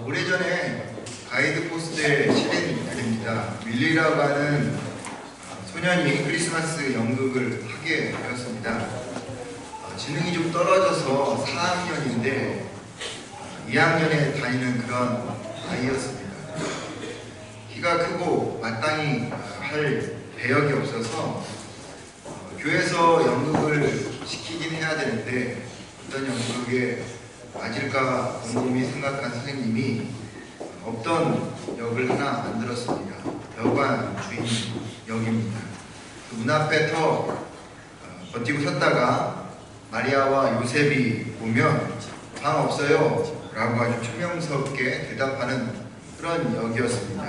오래전에 가이드포스트에 실린 일입니다. 윌리라고 하는 소년이 크리스마스 연극을 하게 되었습니다. 지능이 좀 떨어져서 4학년인데 2학년에 다니는 그런 아이였습니다. 키가 크고 마땅히 할 배역이 없어서 교회에서 연극을 시키긴 해야 되는데 어떤 연극에 맞을까 곰곰이 생각한 선생님이 없던 역을 하나 만들었습니다. 여관 주인 역입니다. 그 문 앞에 버티고 섰다가 마리아와 요셉이 오면 방 없어요 라고 아주 총명스럽게 대답하는 그런 역이었습니다.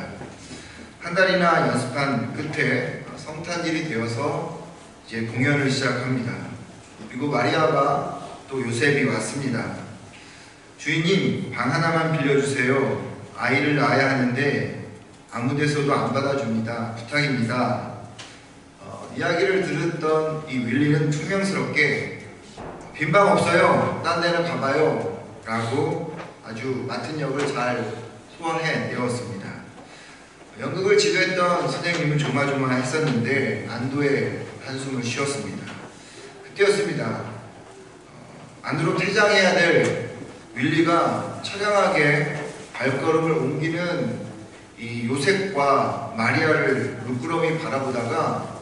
한 달이나 연습한 끝에 성탄일이 되어서 이제 공연을 시작합니다. 그리고 마리아가 또 요셉이 왔습니다. 주인님, 방 하나만 빌려주세요. 아이를 낳아야 하는데 아무 데서도 안 받아줍니다. 부탁입니다. 이야기를 들었던 이 윌리는 투명스럽게 빈 방 없어요. 딴 데는 가봐요 라고 아주 맡은 역을 잘 소화해내었습니다. 연극을 지도했던 선생님은 조마조마했었는데 안도의 한숨을 쉬었습니다. 그때였습니다. 안으로 퇴장해야 될 윌리가 처량하게 발걸음을 옮기는 이 요셉과 마리아를 물끄러미 바라보다가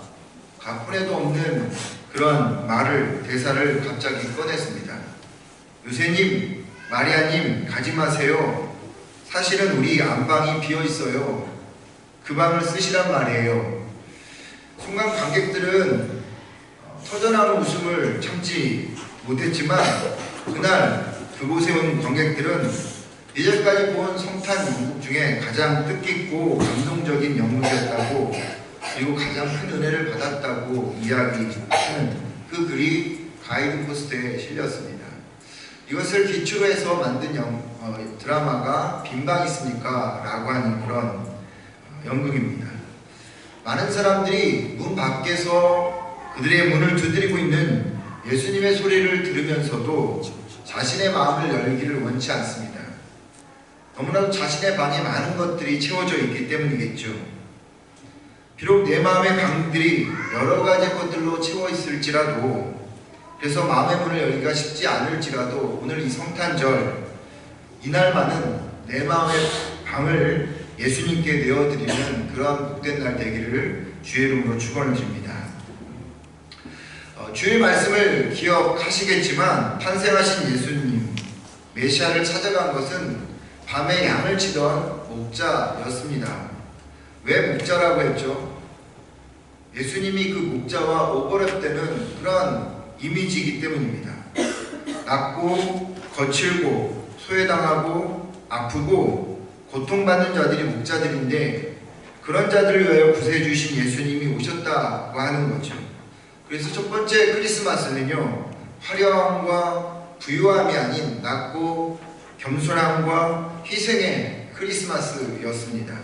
가뿐해도 없는 그런 대사를 갑자기 꺼냈습니다. 요셉님, 마리아님, 가지 마세요. 사실은 우리 안방이 비어 있어요. 그 방을 쓰시란 말이에요. 순간 관객들은 터져나오는 웃음을 참지 못했지만 그날 그곳에 온 관객들은 이제까지 본 성탄 연극 중에 가장 뜻깊고 감동적인 연극이었다고, 그리고 가장 큰 은혜를 받았다고 이야기하는 그 글이 가이드포스트에 실렸습니다. 이것을 기초로 해서 만든 드라마가 빈방 있습니까? 라고 하는 그런 연극입니다. 많은 사람들이 문 밖에서 그들의 문을 두드리고 있는 예수님의 소리를 들으면서도 자신의 마음을 열기를 원치 않습니다. 너무나도 자신의 방에 많은 것들이 채워져 있기 때문이겠죠. 비록 내 마음의 방들이 여러 가지 것들로 채워 있을지라도, 그래서 마음의 문을 열기가 쉽지 않을지라도 오늘 이 성탄절 이날만은 내 마음의 방을 예수님께 내어드리는 그런 복된 날 되기를 주의 이름으로 축원을 드립니다. 주의 말씀을 기억하시겠지만 탄생하신 예수님 메시아를 찾아간 것은 밤에 양을 치던 목자였습니다. 왜 목자라고 했죠? 예수님이 그 목자와 오버랩되는 그런 이미지이기 때문입니다. 낮고 거칠고 소외당하고 아프고 고통받는 자들이 목자들인데 그런 자들을 위하여 구세주신 예수님이 오셨다고 하는 거죠. 그래서 첫 번째 크리스마스는요, 화려함과 부유함이 아닌 낮고 겸손함과 희생의 크리스마스였습니다.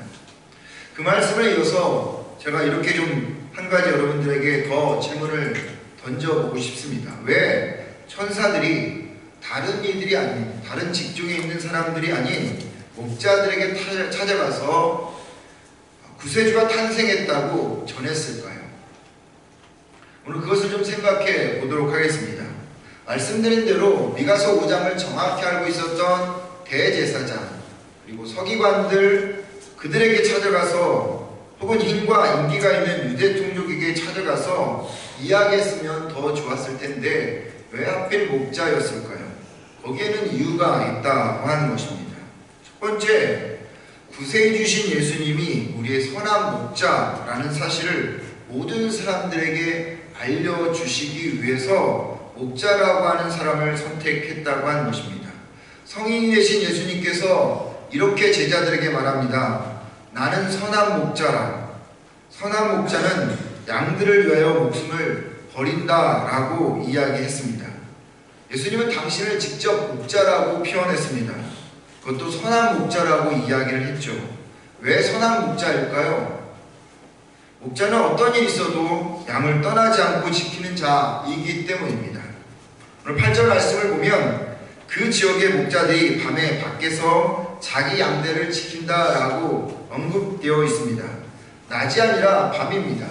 그 말씀을 이어서 제가 이렇게 좀 한 가지 여러분들에게 더 질문을 던져보고 싶습니다. 왜 천사들이 다른 이들이 아닌, 다른 직종에 있는 사람들이 아닌 목자들에게 찾아가서 구세주가 탄생했다고 전했을까요? 오늘 그것을 좀 생각해 보도록 하겠습니다. 말씀드린 대로 미가서 5장을 정확히 알고 있었던 대제사장 그리고 서기관들, 그들에게 찾아가서 혹은 힘과 인기가 있는 유대 종족에게 찾아가서 이야기했으면 더 좋았을 텐데 왜 하필 목자였을까요? 거기에는 이유가 있다고 하는 것입니다. 첫 번째, 구세해 주신 예수님이 우리의 선한 목자라는 사실을 모든 사람들에게 알려주시기 위해서 목자라고 하는 사람을 선택했다고 하는 것입니다. 성인이 되신 예수님께서 이렇게 제자들에게 말합니다. 나는 선한 목자라. 선한 목자는 양들을 위하여 목숨을 버린다라고 이야기했습니다. 예수님은 당신을 직접 목자라고 표현했습니다. 그것도 선한 목자라고 이야기를 했죠. 왜 선한 목자일까요? 목자는 어떤 일이 있어도 양을 떠나지 않고 지키는 자이기 때문입니다. 오늘 8절 말씀을 보면 그 지역의 목자들이 밤에 밖에서 자기 양떼를 지킨다라고 언급되어 있습니다. 낮이 아니라 밤입니다.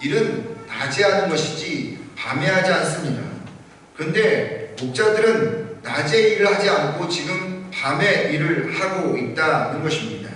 일은 낮에 하는 것이지 밤에 하지 않습니다. 그런데 목자들은 낮에 일을 하지 않고 지금 밤에 일을 하고 있다는 것입니다.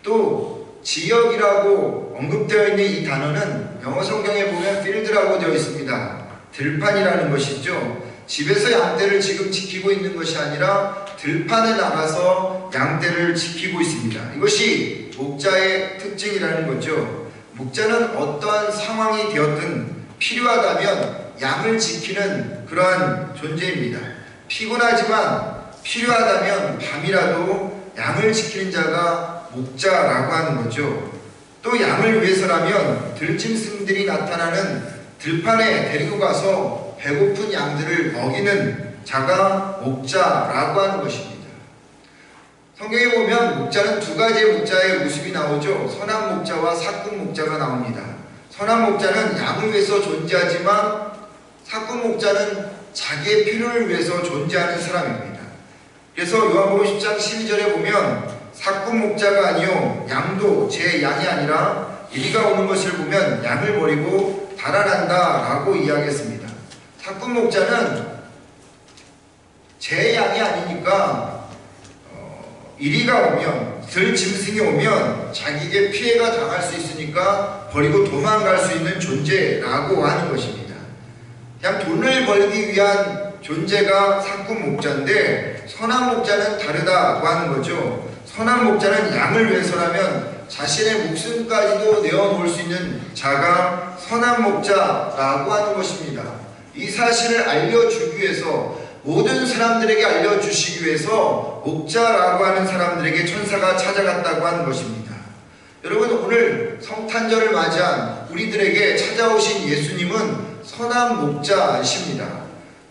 또 지역이라고 언급되어 있는 이 단어는 영어 성경에 보면 field라고 되어 있습니다. 들판이라는 것이죠. 집에서 양떼를 지금 지키고 있는 것이 아니라 들판에 나가서 양떼를 지키고 있습니다. 이것이 목자의 특징이라는 거죠. 목자는 어떠한 상황이 되었든 필요하다면 양을 지키는 그러한 존재입니다. 피곤하지만 필요하다면 밤이라도 양을 지키는 자가 목자라고 하는 거죠. 또 양을 위해서라면 들짐승들이 나타나는 들판에 데리고 가서 배고픈 양들을 먹이는 자가 목자라고 하는 것입니다. 성경에 보면 목자는 두 가지의 목자의 모습이 나오죠. 선한 목자와 사꾼 목자가 나옵니다. 선한 목자는 양을 위해서 존재하지만 사꾼 목자는 자기의 필요를 위해서 존재하는 사람입니다. 그래서 요한복음 10장 12절에 보면 사꾼 목자가 아니요 양도 제 양이 아니라 이리가 오는 것을 보면 양을 버리고 달아난다 라고 이야기했습니다. 사꾼 목자는 제 양이 아니니까 이리가 오면 들짐승이 오면 자기에게 피해가 당할 수 있으니까 버리고 도망갈 수 있는 존재라고 하는 것입니다. 그냥 돈을 벌기 위한 존재가 사꾼 목자인데 선한 목자는 다르다고 하는 거죠. 선한 목자는 양을 위해서라면 자신의 목숨까지도 내어놓을 수 있는 자가 선한 목자라고 하는 것입니다. 이 사실을 알려주기 위해서 모든 사람들에게 알려주시기 위해서 목자라고 하는 사람들에게 천사가 찾아갔다고 하는 것입니다. 여러분 오늘 성탄절을 맞이한 우리들에게 찾아오신 예수님은 선한 목자이십니다.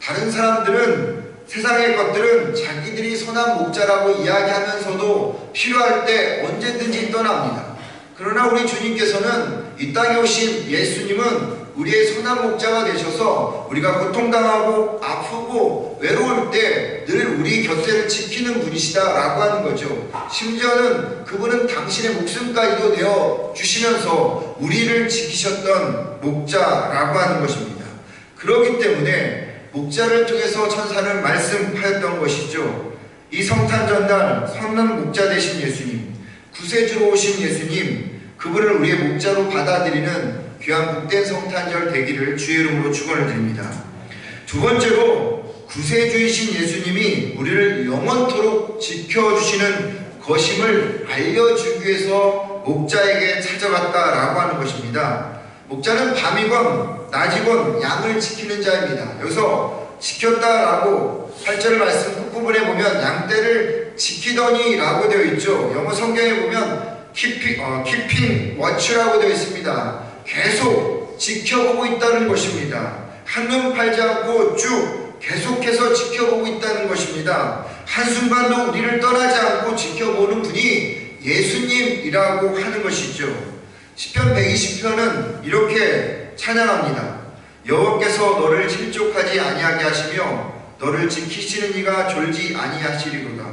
다른 사람들은 세상의 것들은 자기들이 선한 목자라고 이야기하면서도 필요할 때 언제든지 떠납니다. 그러나 우리 주님께서는 이 땅에 오신 예수님은 우리의 선한 목자가 되셔서 우리가 고통당하고 아프고 외로울 때 늘 우리 곁을 지키는 분이시다라고 하는 거죠. 심지어는 그분은 당신의 목숨까지도 내어주시면서 우리를 지키셨던 목자라고 하는 것입니다. 그렇기 때문에 목자를 통해서 천사는 말씀하였던 것이죠. 이 성탄 전날 선한 목자 되신 예수님, 구세주로 오신 예수님, 그분을 우리의 목자로 받아들이는 귀한 복된 성탄절 되기를 주의 이름으로 축원을 드립니다. 두 번째로 구세주이신 예수님이 우리를 영원토록 지켜주시는 것임을 알려주기 위해서 목자에게 찾아갔다라고 하는 것입니다. 목자는 밤이건 낮이건 양을 지키는 자입니다. 여기서 지켰다라고 8절 말씀 끝부분에 보면 양떼를 지키더니 라고 되어 있죠. 영어 성경에 보면 keeping watch라고 되어 있습니다. 계속 지켜보고 있다는 것입니다. 한눈 팔지 않고 쭉 계속해서 지켜보고 있다는 것입니다. 한순간도 우리를 떠나지 않고 지켜보는 분이 예수님이라고 하는 것이죠. 시편 120편은 이렇게 찬양합니다. 여호와께서 너를 실족하지 아니하게 하시며 너를 지키시는 이가 졸지 아니하시리로다.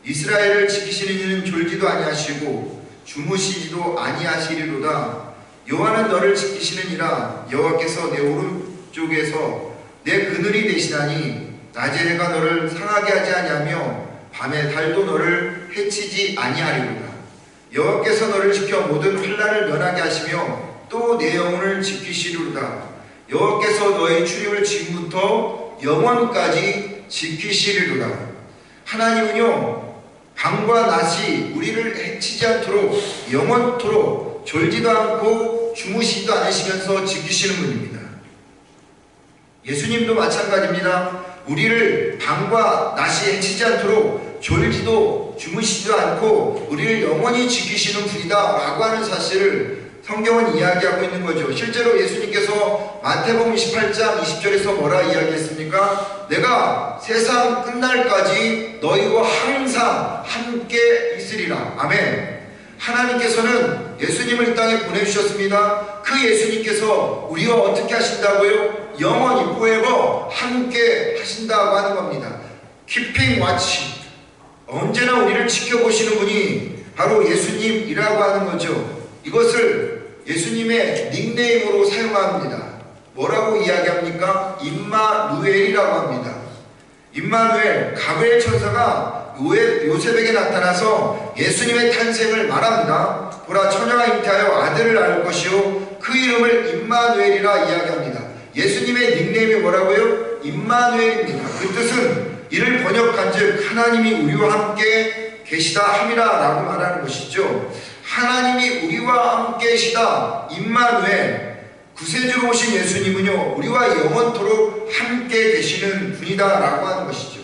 이스라엘을 지키시는 이는 졸지도 아니하시고 주무시지도 아니하시리로다. 여호와는 너를 지키시느니라. 여호와께서 내 오른쪽에서 내 그늘이 되시나니 낮에 해가 너를 상하게 하지 아니하며 밤에 달도 너를 해치지 아니하리로다. 여호와께서 너를 지켜 모든 환난을 면하게 하시며 또 내 영혼을 지키시리로다. 여호와께서 너의 출입을 지금부터 영원까지 지키시리로다. 하나님은요 밤과 낮이 우리를 해치지 않도록 영원토록 졸지도 않고 주무시지도 않으시면서 지키시는 분입니다. 예수님도 마찬가지입니다. 우리를 밤과 낮이 해치지 않도록 졸지도 주무시지도 않고 우리를 영원히 지키시는 분이다 라고 하는 사실을 성경은 이야기하고 있는 거죠. 실제로 예수님께서 마태복음 28장 20절에서 뭐라 이야기했습니까? 내가 세상 끝날까지 너희와 항상 함께 있으리라. 아멘. 하나님께서는 예수님을 이 땅에 보내주셨습니다. 그 예수님께서 우리와 어떻게 하신다고요? 영원히 forever 함께 하신다고 하는 겁니다. Keeping watch 언제나 우리를 지켜보시는 분이 바로 예수님이라고 하는 거죠. 이것을 예수님의 닉네임으로 사용합니다. 뭐라고 이야기합니까? 임마누엘이라고 합니다. 임마누엘, 가브리엘 천사가 요셉에게 나타나서 예수님의 탄생을 말합니다. 보라, 처녀가 잉태하여 아들을 낳을 것이요 그 이름을 임마누엘이라 이야기합니다. 예수님의 닉네임이 뭐라고요? 임마누엘입니다. 그 뜻은 이를 번역한즉 하나님이 우리와 함께 계시다 함이라 라고 말하는 것이죠. 하나님이 우리와 함께 계시다, 임마누엘, 구세주로 오신 예수님은요 우리와 영원토록 함께 계시는 분이다 라고 하는 것이죠.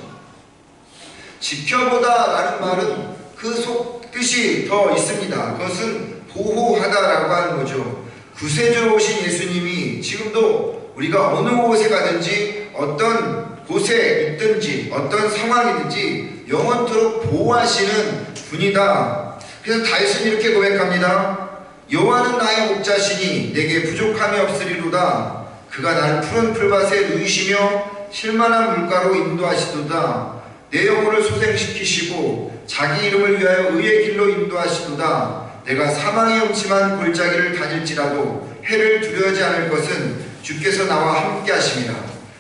지켜보다 라는 말은 그 속 뜻이 더 있습니다. 그것은 보호하다 라고 하는 거죠. 구세주로 오신 예수님이 지금도 우리가 어느 곳에 가든지 어떤 곳에 있든지 어떤 상황이든지 영원토록 보호하시는 분이다. 그래서 다윗은 이렇게 고백합니다. 여호와는 나의 목자시니 내게 부족함이 없으리로다. 그가 나를 푸른 풀밭에 누이시며 쉴만한 물가로 인도하시도다. 내 영혼을 소생시키시고 자기 이름을 위하여 의의 길로 인도하시도다. 내가 사망의 음침한 골짜기를 다닐지라도 해를 두려워하지 않을 것은 주께서 나와 함께 하심이라.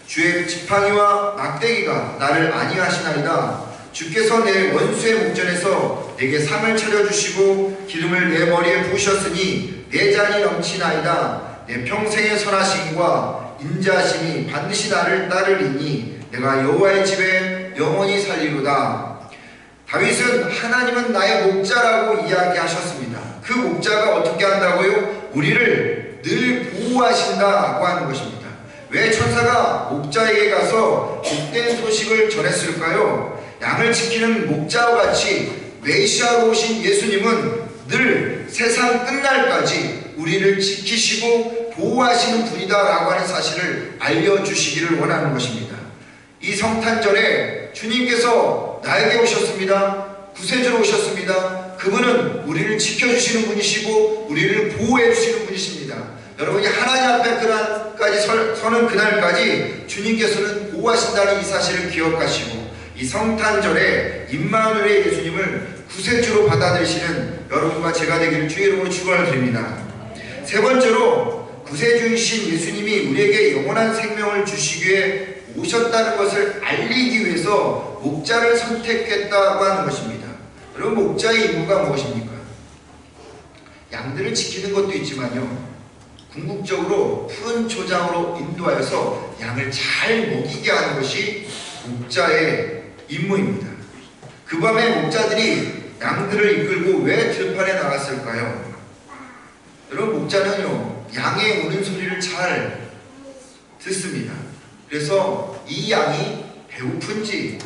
주의 지팡이와 막대기가 나를 안위하시나이다. 주께서 내 원수의 목전에서 내게 상을 차려주시고 기름을 내 머리에 부으셨으니 내 잔이 넘치나이다. 내 평생의 선하심과 인자하심이 반드시 나를 따르리니 내가 여호와의 집에 영원히 살리로다. 다윗은 하나님은 나의 목자라고 이야기하셨습니다. 그 목자가 어떻게 한다고요? 우리를 늘 보호하신다고 하는 것입니다. 왜 천사가 목자에게 가서 복된 소식을 전했을까요? 양을 지키는 목자와 같이 메시아로 오신 예수님은 늘 세상 끝날까지 우리를 지키시고 보호하시는 분이다라고 하는 사실을 알려주시기를 원하는 것입니다. 이 성탄절에 주님께서 나에게 오셨습니다. 구세주로 오셨습니다. 그분은 우리를 지켜주시는 분이시고 우리를 보호해 주시는 분이십니다. 여러분이 하나님 앞에 그날까지 서는 그날까지 주님께서는 보호하신다는 이 사실을 기억하시고 이 성탄절에 임마누엘의 예수님을 구세주로 받아들이시는 여러분과 제가 되기를 주의 이름으로 축원을 드립니다. 세 번째로 구세주이신 예수님이 우리에게 영원한 생명을 주시기 위해 오셨다는 것을 알리기 위해서 목자를 선택했다고 하는 것입니다. 여러분, 목자의 임무가 무엇입니까? 양들을 지키는 것도 있지만요, 궁극적으로 푸른 초장으로 인도하여서 양을 잘 먹이게 하는 것이 목자의 임무입니다. 그 밤에 목자들이 양들을 이끌고 왜 들판에 나갔을까요? 여러분, 목자는요 양의 우는 소리를 잘 듣습니다. 그래서 이 양이 배고픈지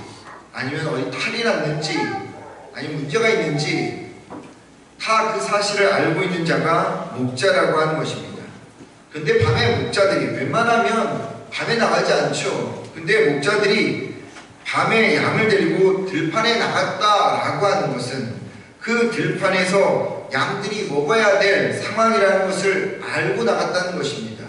아니면 어디 탈이 났는지 아니면 문제가 있는지 다 그 사실을 알고 있는 자가 목자라고 하는 것입니다. 근데 밤에 목자들이 웬만하면 밤에 나가지 않죠. 근데 목자들이 밤에 양을 데리고 들판에 나갔다라고 하는 것은 그 들판에서 양들이 먹어야 될 상황이라는 것을 알고 나갔다는 것입니다.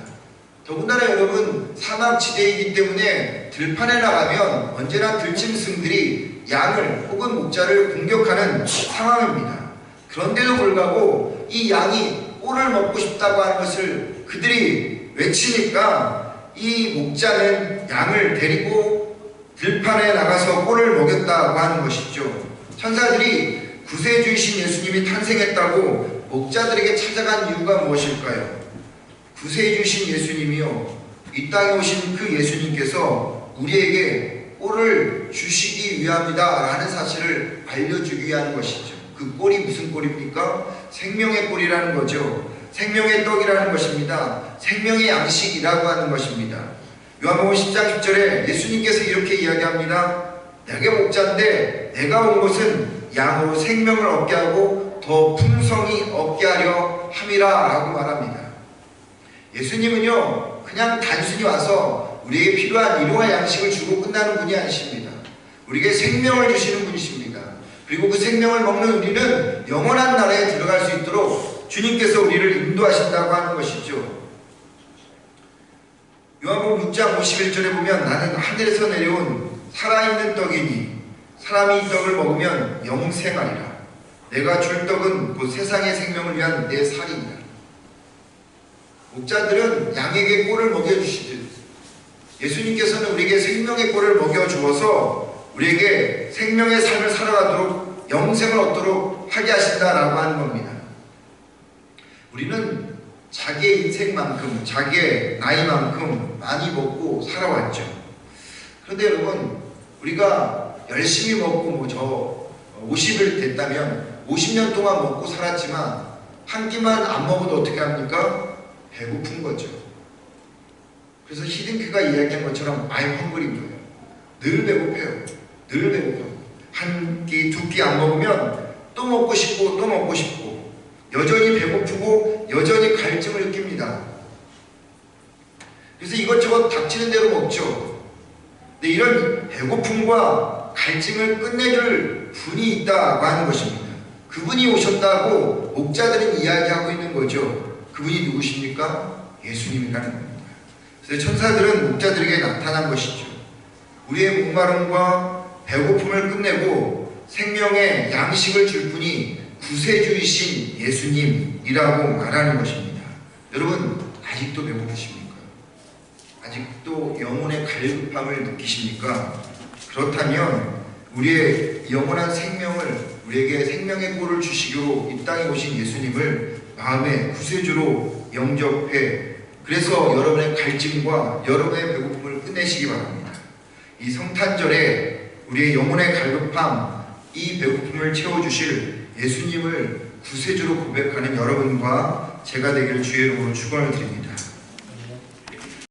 더군다나 여러분, 사막지대이기 때문에 들판에 나가면 언제나 들짐승들이 양을 혹은 목자를 공격하는 상황입니다. 그런데도 불구하고 이 양이 꿀을 먹고 싶다고 하는 것을 그들이 외치니까 이 목자는 양을 데리고 들판에 나가서 꿀을 먹였다고 하는 것이죠. 천사들이 구세주이신 예수님이 탄생했다고 목자들에게 찾아간 이유가 무엇일까요? 구세주이신 예수님이요, 이 땅에 오신 그 예수님께서 우리에게 꿀을 주시기 위함이다 라는 사실을 알려주기 위한 것이죠. 그 꿀이 무슨 꿀입니까? 생명의 꿀이라는 거죠. 생명의 떡이라는 것입니다. 생명의 양식이라고 하는 것입니다. 요한복음 10장 10절에 예수님께서 이렇게 이야기합니다. 내가 목자인데 내가 온 것은 양으로 생명을 얻게 하고 더 풍성히 얻게 하려 함이라 라고 말합니다. 예수님은요 그냥 단순히 와서 우리에게 필요한 일용할 양식을 주고 끝나는 분이 아니십니다. 우리에게 생명을 주시는 분이십니다. 그리고 그 생명을 먹는 우리는 영원한 나라에 들어갈 수 있도록 주님께서 우리를 인도하신다고 하는 것이죠. 요한복음 6장 51절에 보면 나는 하늘에서 내려온 살아있는 떡이니 사람이 이 떡을 먹으면 영생하리라. 내가 줄 떡은 곧 세상의 생명을 위한 내 살이니라. 목자들은 양에게 꼴을 먹여주시듯 예수님께서는 우리에게 생명의 꼴을 먹여주어서 우리에게 생명의 삶을 살아가도록 영생을 얻도록 하게 하신다라고 하는 겁니다. 우리는 자기의 인생만큼, 자기의 나이만큼 많이 먹고 살아왔죠. 그런데 여러분, 우리가 열심히 먹고 50일 됐다면 50년 동안 먹고 살았지만 한 끼만 안 먹어도 어떻게 합니까? 배고픈 거죠. 그래서 히딩크가 이야기한 것처럼 I'm hungry인 거예요. 늘 배고파요. 늘 배고파요. 한 끼, 두 끼 안 먹으면 또 먹고 싶고 또 먹고 싶고 여전히 배고프고 여전히 갈증을 느낍니다. 그래서 이것저것 닥치는 대로 먹죠. 근데 이런 배고픔과 갈증을 끝내줄 분이 있다고 하는 것입니다. 그분이 오셨다고 목자들은 이야기하고 있는 거죠. 그분이 누구십니까? 예수님이라는 겁니다. 그래서 천사들은 목자들에게 나타난 것이죠. 우리의 목마름과 배고픔을 끝내고 생명의 양식을 줄 분이 구세주이신 예수님이라고 말하는 것입니다. 여러분, 아직도 배고프십니까? 아직도 영혼의 갈급함을 느끼십니까? 그렇다면 우리의 영원한 생명을, 우리에게 생명의 꼴을 주시기로 이 땅에 오신 예수님을 마음의 구세주로 영접해 그래서 여러분의 갈증과 여러분의 배고픔을 끝내시기 바랍니다. 이 성탄절에 우리의 영혼의 갈급함, 이 배고픔을 채워주실 예수님을 구세주로 고백하는 여러분과 제가 되기를 주의 이름으로 축원을 드립니다.